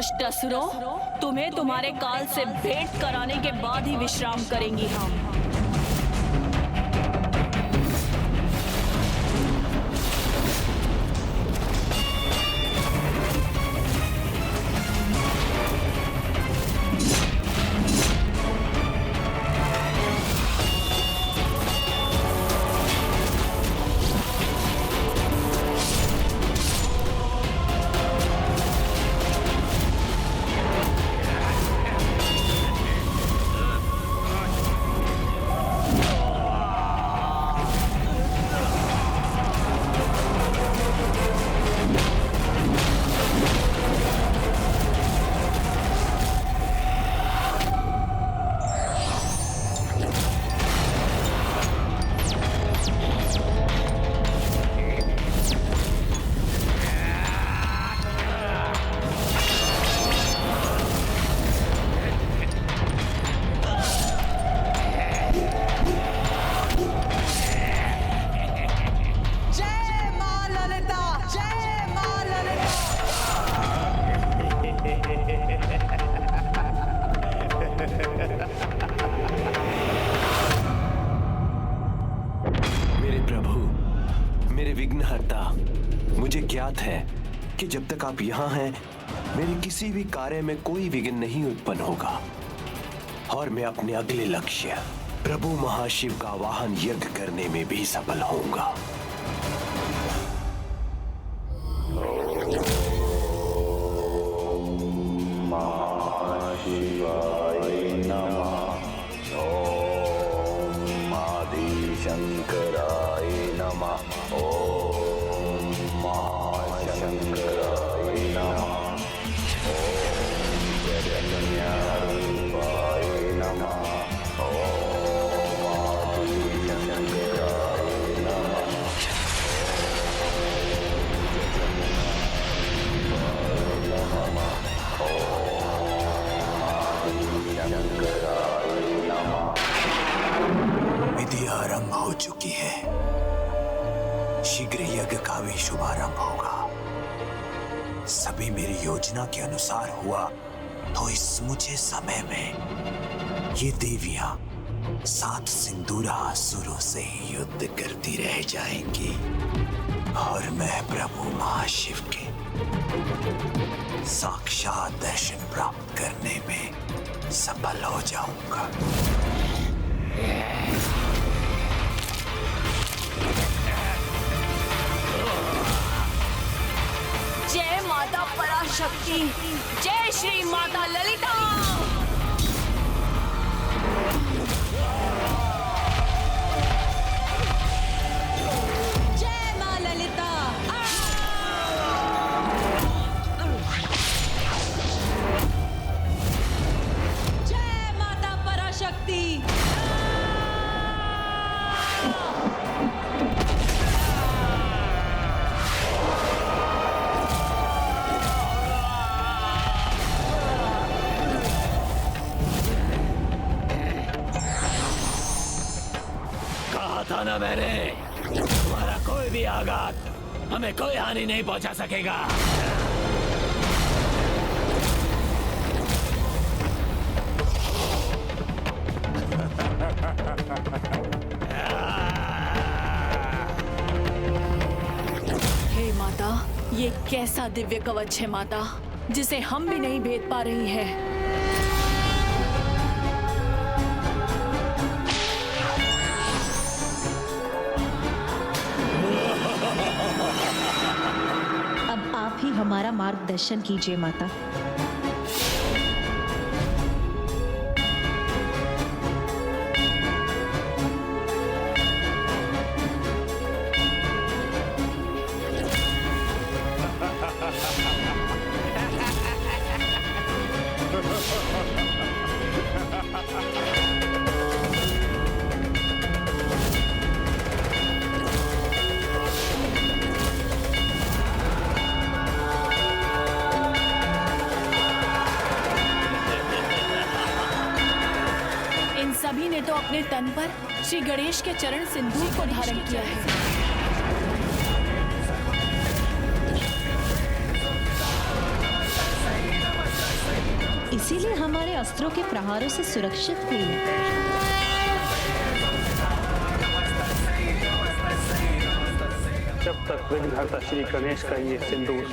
दुष्ट असुरों, तुम्हें तुम्हारे काल से भेंट कराने के बाद ही विश्राम करेंगी हम। मुझे ज्ञात है कि जब तक आप यहाँ हैं, मेरे किसी भी कार्य में कोई विघ्न नहीं उत्पन्न होगा और मैं अपने अगले लक्ष्य प्रभु महाशिव का वाहन यज्ञ करने में भी सफल होऊंगा। महाशिवाय नमः। ओम आदिशंकराय नमः। ओम महाशंकराय नमः। ओम जगन्नाथाय नमः। ओम आदिशंकराय नमः। विधि आरंभ हो चुकी है। शीघ्र यज्ञ का भी शुभारंभ होगा। सभी मेरी योजना के अनुसार हुआ तो इस मुझे समय में ये देवियां 7 सिंदूरा असुरों से ही युद्ध करती रह जाएंगी और मैं प्रभु महाशिव के साक्षात दर्शन प्राप्त करने में सफल हो जाऊंगा। जय माता पराशक्ति, जय श्री माता ललिता। जय मां ललिता। जय माता पराशक्ति। कहा था ना मैंने, तुम्हारा कोई भी आघात हमें कोई हानि नहीं पहुंचा सकेगा। हे माता, ये कैसा दिव्य कवच है माता, जिसे हम भी नहीं भेद पा रही है। अब आप ही हमारा मार्गदर्शन कीजिए माता। सभी ने तो अपने तन पर श्री गणेश के चरण सिंदूर को धारण किया है। हमारे अस्त्रों के प्रहारों से सुरक्षित हुई। जब तक विघ्नहर्ता श्री गणेश का ये सिंदूर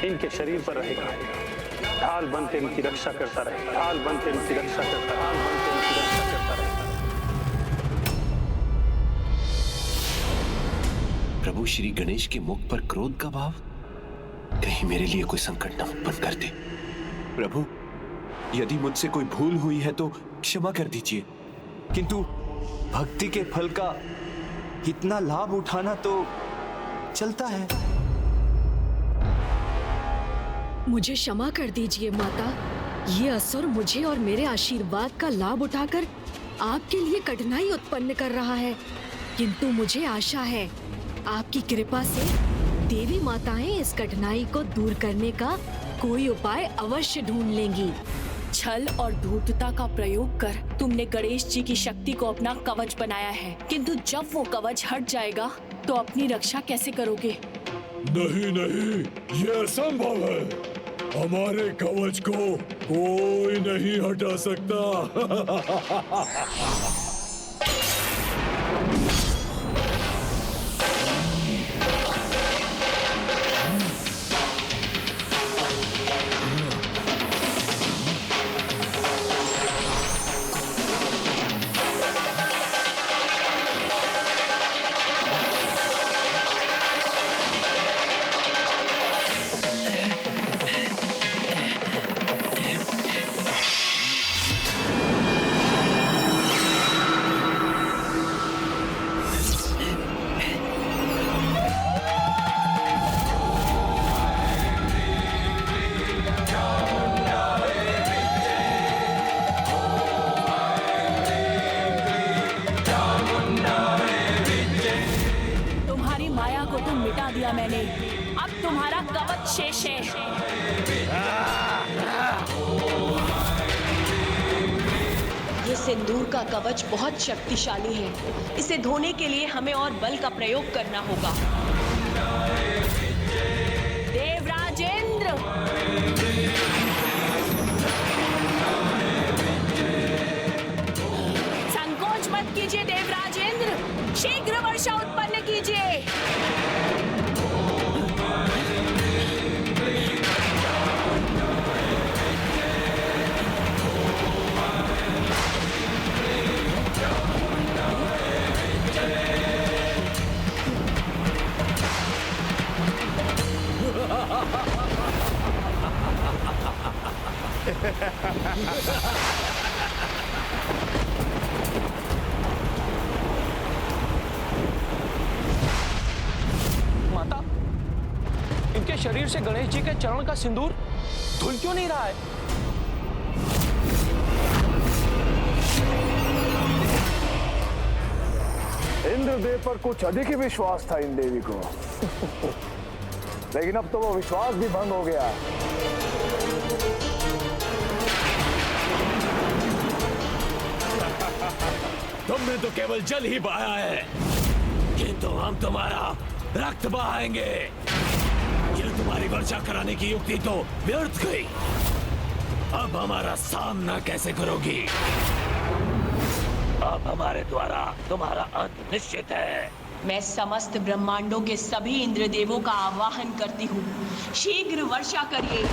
इनके शरीर पर रहेगा, ढाल बन के इनकी रक्षा करता रहे, ढाल बन के इनकी रक्षा करता, ढाल बन के इनकी रक्षा करता रहे। प्रभु श्री गणेश के मुख पर क्रोध का भाव, कहीं मेरे लिए कोई संकट न उत्पन्न कर दे। प्रभु, यदि मुझसे कोई भूल हुई है तो क्षमा कर दीजिए, किंतु भक्ति के फल का इतना लाभ उठाना तो चलता है। मुझे क्षमा कर दीजिए माता। ये असुर मुझे और मेरे आशीर्वाद का लाभ उठाकर आपके लिए कठिनाई उत्पन्न कर रहा है, किंतु मुझे आशा है आपकी कृपा से देवी माताएं इस कठिनाई को दूर करने का कोई उपाय अवश्य ढूंढ लेंगी। छल और धूर्तता का प्रयोग कर तुमने गणेश जी की शक्ति को अपना कवच बनाया है, किंतु जब वो कवच हट जाएगा तो अपनी रक्षा कैसे करोगे? नहीं नहीं, ये असंभव है। हमारे कवच को कोई नहीं हटा सकता। मैंने, अब तुम्हारा कवच शेष है। ये सिंदूर का कवच बहुत शक्तिशाली है। इसे धोने के लिए हमें और बल का प्रयोग करना होगा। देवराजेंद्र, संकोच मत कीजिए देवराजेंद्र, शीघ्र वर्षा उत्पन्न कीजिए। माता, इनके शरीर से गणेश जी के चरण का सिंदूर धुल क्यों नहीं रहा है? इंद्रदेव पर कुछ अधिक ही विश्वास था इन देवी को। लेकिन अब तो वो विश्वास भी भंग हो गया। तुमने तो केवल जल ही बहाया है, किंतु हम तुम्हारा रक्त बहाएंगे। ये तुम्हारी वर्षा कराने की युक्ति तो व्यर्थ गई। अब हमारा सामना कैसे करोगी? अब हमारे द्वारा तुम्हारा अंत निश्चित है। मैं समस्त ब्रह्मांडों के सभी इंद्रदेवों का आवाहन करती हूँ, शीघ्र वर्षा करिए।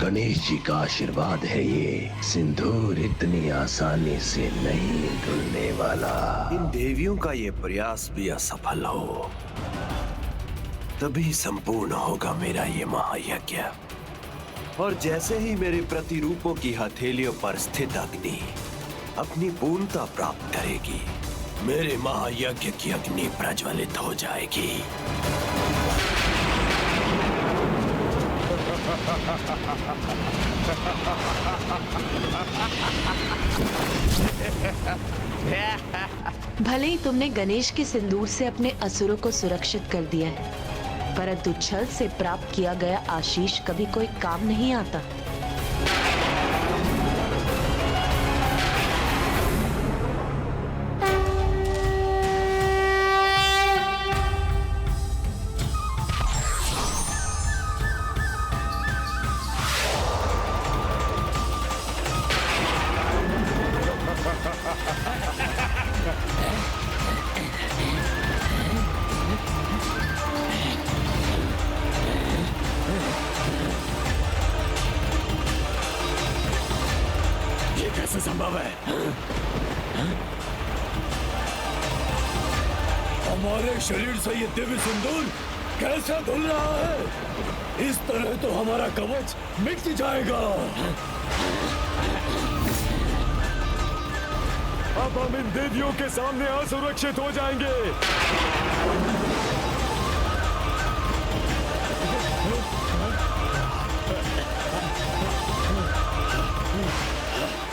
गणेश जी का आशीर्वाद है, ये सिंदूर इतनी आसानी से नहीं धुलने वाला। इन देवियों का ये प्रयास भी असफल हो, तभी संपूर्ण होगा मेरा ये महायज्ञ। और जैसे ही मेरे प्रतिरूपों की हथेलियों पर स्थित अग्नि अपनी पूर्णता प्राप्त करेगी, मेरे महायज्ञ की अग्नि प्रज्वलित हो जाएगी। भले ही तुमने गणेश के सिंदूर से अपने असुरों को सुरक्षित कर दिया है, परंतु छल से प्राप्त किया गया आशीष कभी कोई काम नहीं आता। कैसे संभव है? हमारे शरीर से ये दिव्य सिंदूर कैसे धुल रहा है? इस तरह तो हमारा कवच मिट जाएगा। अब हम इन देवियों के सामने असुरक्षित हो जाएंगे।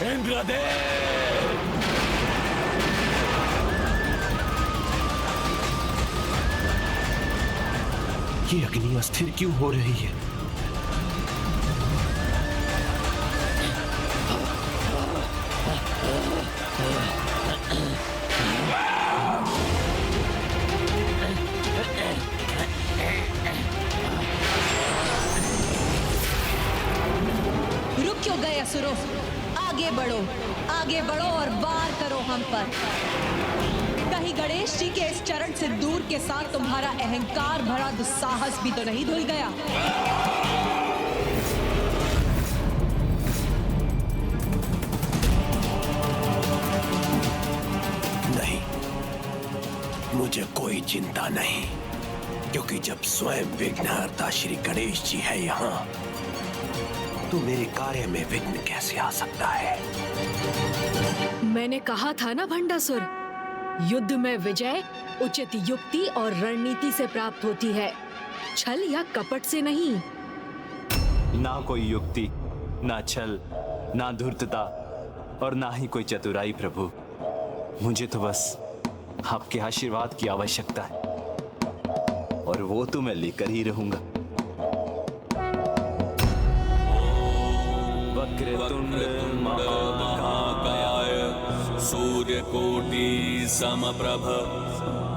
इंद्रदेव! ये अग्नि अस्थिर क्यों हो रही है? रुक क्यों गए असुरों? आगे बढ़ो और वार करो हम पर। कहीं गणेश जी के इस चरण सिंदूर के साथ तुम्हारा अहंकार भरा दुस्साहस भी तो नहीं धुल गया? नहीं, मुझे कोई चिंता नहीं, क्योंकि जब स्वयं विघ्नहर्ता श्री गणेश जी है यहाँ, तो मेरे कार्य में विघ्न कैसे आ सकता है? मैंने कहा था ना भंडासुर, युद्ध में विजय उचित युक्ति और रणनीति से प्राप्त होती है, छल या कपट से नहीं। ना कोई युक्ति, ना छल, ना धूर्तता और ना ही कोई चतुराई प्रभु। मुझे तो बस आपके आशीर्वाद की आवश्यकता है, और वो तो मैं लेकर ही रहूंगा। वक्रतुंड महाकाय सूर्यकोटि समप्रभ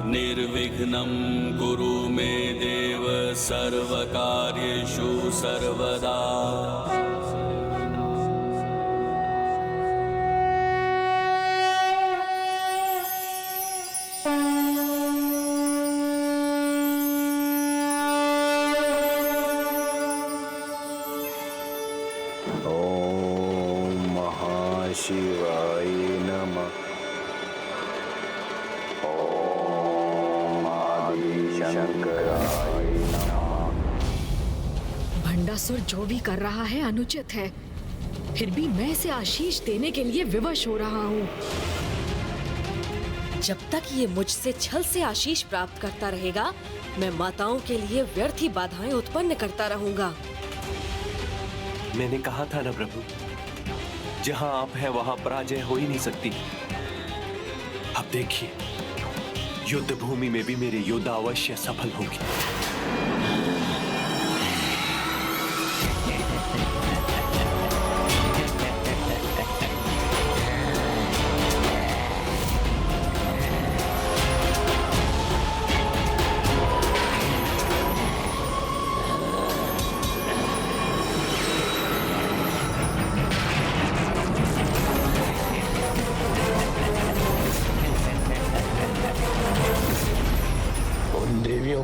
निर्विघ्नं कुरु मे देव सर्वकार्येषु सर्वदा। शिवाय नमः। ओम आदिशंकराय नमः। भंडासुर जो भी कर रहा है अनुचित है, फिर भी मैं इसे आशीष देने के लिए विवश हो रहा हूँ। जब तक ये मुझसे छल से आशीष प्राप्त करता रहेगा, मैं माताओं के लिए व्यर्थ ही बाधाएं उत्पन्न करता रहूंगा। मैंने कहा था ना प्रभु, जहां आप हैं वहां पराजय हो ही नहीं सकती। अब देखिए, युद्ध भूमि में भी मेरे योद्धा अवश्य सफल होंगे।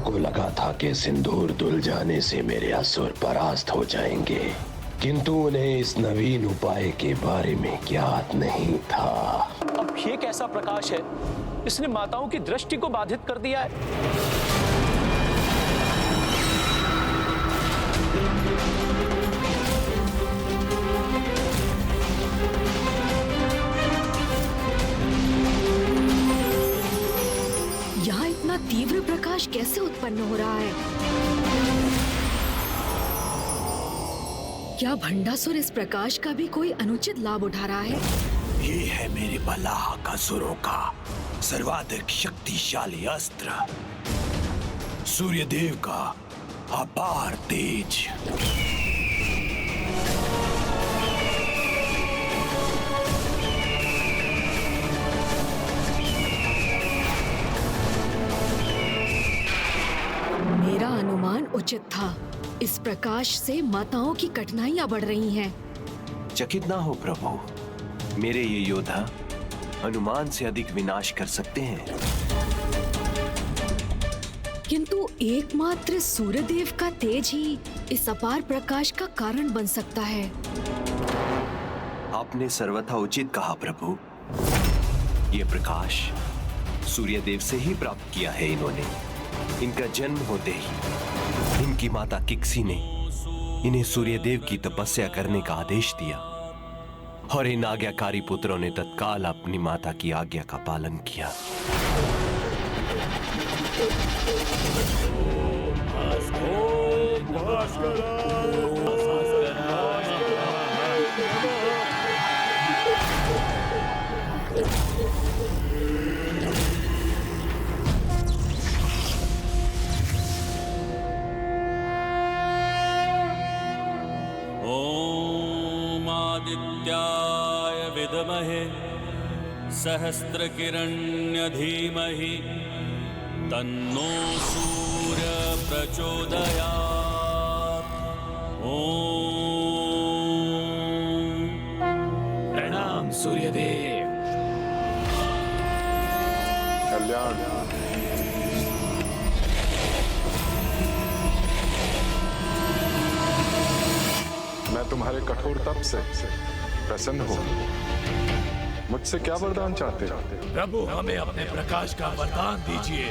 को लगा था कि सिंदूर धुल जाने से मेरे असुर परास्त हो जाएंगे, किंतु उन्हें इस नवीन उपाय के बारे में ज्ञात नहीं था। अब ये कैसा प्रकाश है, इसने माताओं की दृष्टि को बाधित कर दिया है। उत्पन्न हो रहा है। क्या भंडासुर इस प्रकाश का भी कोई अनुचित लाभ उठा रहा है? ये है मेरे बलाह का सुरों का सर्वाधिक शक्तिशाली अस्त्र, सूर्यदेव का अपार तेज। मेरा अनुमान उचित था। इस प्रकाश से माताओं की कठिनाइयां बढ़ रही हैं। चकित ना हो प्रभु, मेरे ये योद्धा अनुमान से अधिक विनाश कर सकते हैं। किंतु एकमात्र सूर्यदेव का तेज ही इस अपार प्रकाश का कारण बन सकता है। आपने सर्वथा उचित कहा प्रभु। ये प्रकाश सूर्यदेव से ही प्राप्त किया है इन्होंने। इनका जन्म होते ही इनकी माता किक्सी ने इन्हें सूर्यदेव की तपस्या करने का आदेश दिया और इन आज्ञाकारी पुत्रों ने तत्काल अपनी माता की आज्ञा का पालन किया। ॐ आदित्याय विद्महे सहस्रकिरण्य धीमहि तन्नो सूर्य प्रचोदयात्। प्रणाम सूर्यदेव। कल्याण। मैं तुम्हारे कठोर तप से प्रसन्न हूँ। मुझसे क्या वरदान चाहते हो? प्रभु, हमें अपने प्रकाश का वरदान दीजिए।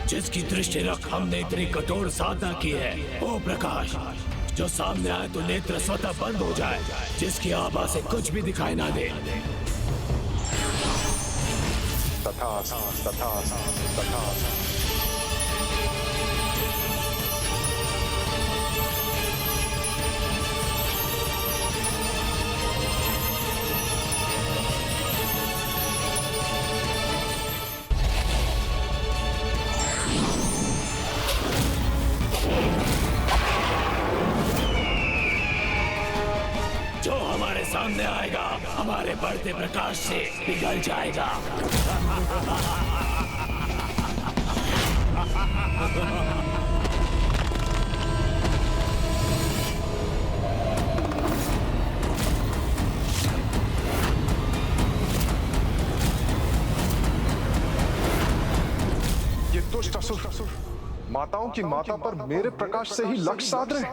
जिसकी दृष्टि रख हमने इतनी कठोर साधना की है, वो प्रकाश जो सामने आए तो नेत्र स्वतः बंद हो जाए, जिसकी आभा से कुछ भी दिखाई ना दे। तथास्तु, तथास्तु, तथास्तु। जो हमारे सामने आएगा हमारे बढ़ते प्रकाश से पिघल जाएगा। ये दुष्ट असुर माताओं की माता पर मेरे प्रकाश से ही लक्ष्य साध रहे।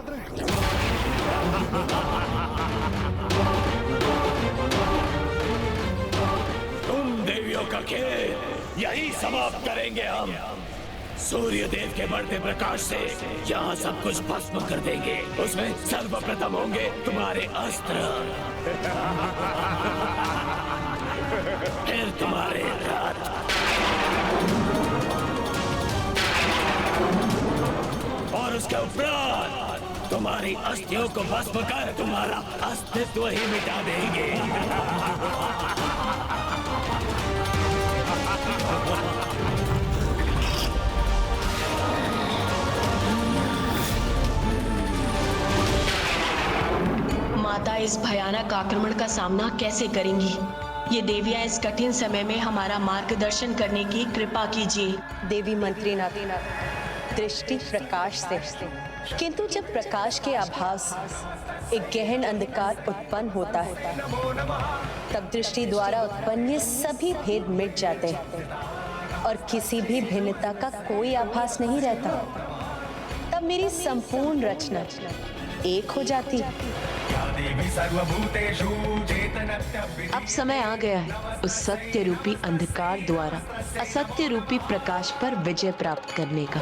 तुम देवियों का खेल यही समाप्त करेंगे हम। सूर्य देव के बढ़ते प्रकाश से यहाँ सब कुछ भस्म कर देंगे। उसमें सर्वप्रथम होंगे तुम्हारे अस्त्र, फिर तुम्हारे रथ, और उसके उपरांत तुम्हारी अस्थियों को भस्म कर तुम्हारा अस्तित्व ही मिटा देंगे। माता इस भयानक आक्रमण का सामना कैसे करेंगी? ये देवियां इस कठिन समय में हमारा मार्गदर्शन करने की कृपा कीजिए। देवी मंत्रीनाथ, दृष्टि प्रकाश से, किंतु जब प्रकाश के अभाव से एक गहन अंधकार उत्पन्न होता है, तब दृष्टि द्वारा उत्पन्न ये सभी भेद मिट जाते हैं और किसी भी भिन्नता का कोई आभास नहीं रहता। तब मेरी संपूर्ण रचना एक हो जाती है। अब समय आ गया है उस सत्य रूपी अंधकार द्वारा असत्य रूपी प्रकाश पर विजय प्राप्त करने का।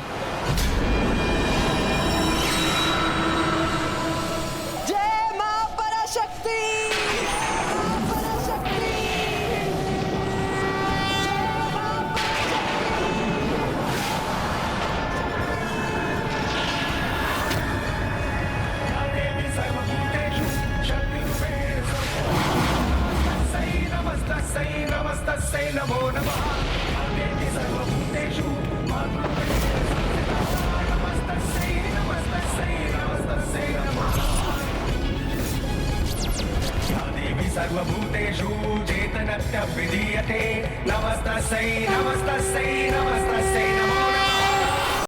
जय मां पराशक्ति। सर्वभूतेषु चेतनत्य विधीयते नमस्तस्यै नमस्तस्यै नमस्तस्यै